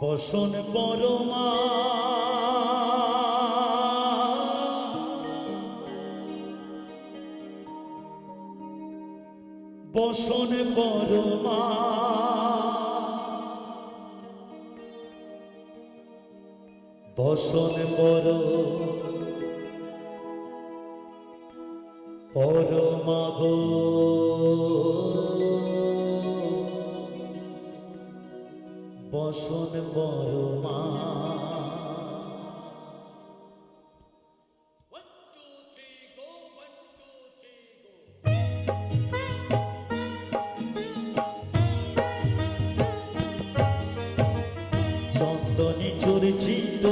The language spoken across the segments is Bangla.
বসন পরমা বসন পরমা বসন পর পরমা গো বসন পরমা। চন্দনে চর্চিত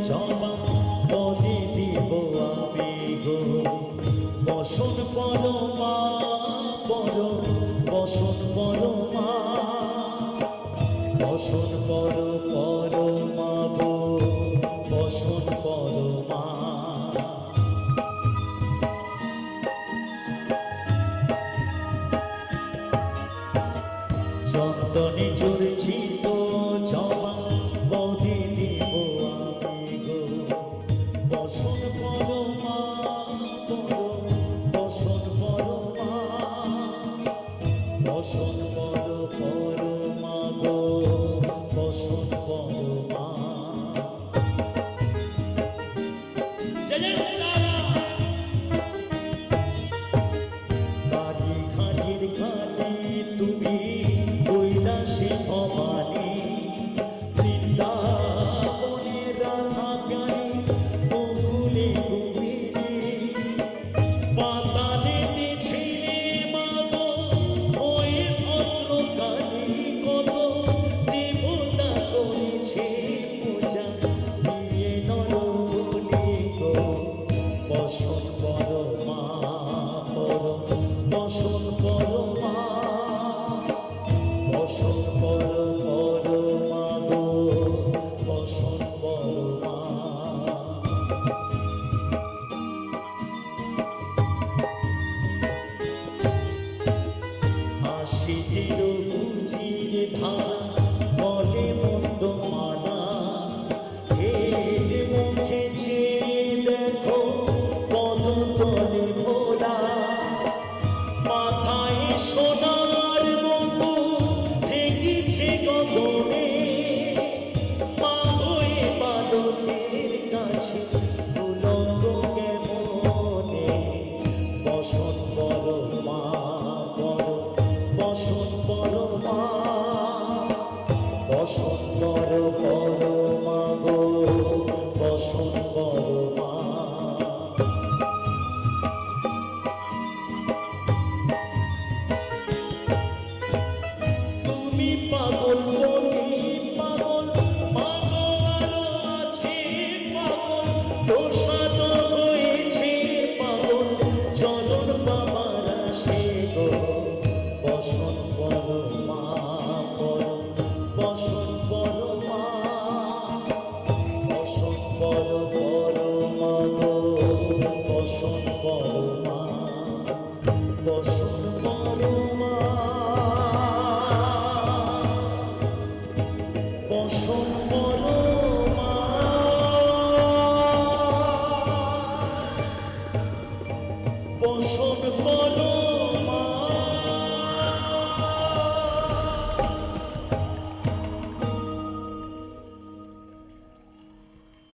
জবা পদে দিব আমি গো বসন পরমা পর বসন পরমা বসন পর পরমা গো বসন পরমা। চন্দনে চর্চিত জবা পদে দিব আমি গো বসন পরমা পর বসন পরমা বসন পর পরমা গো বসন পরমা। বাড়ি ঘাটির ঘাটে তুমি কৈলাসে ভবানী বৃন্দাবনে রাধা প্যারী গোকুলে গোপিনী পাতালেতে ছিলে মাগো হয়ে ভদ্রকালী কত দেবতা করেছে পূজা দিয়ে নরবলি গো বসন পরমা পর বসন পরমা বসন পর পরমা গো বসন পরমা। হাসিটির বুঝির ধারা বলে মন্দ মানা হেঁটে মুখে চেয়ে দেখো পদ তলে ভোলা মাথায় সোনার মুকুট ঠেকিছে গগনে মা হয়ে বালকের কাছে উলঙ্গ কেমনে বসন পরমা পর বসন পরমা বসন পর পরমা গো বসন পরমা। তুমি পাগল বলি পাগল মাগো আরো আছে পাগল প্রসাদ হয়েছে পাগল চরণ বাবার আসে গো বসন পরমা পর বসন পরমা বসন পর পরমা গো বসন পরমা বসন পরমা বসন পরমা।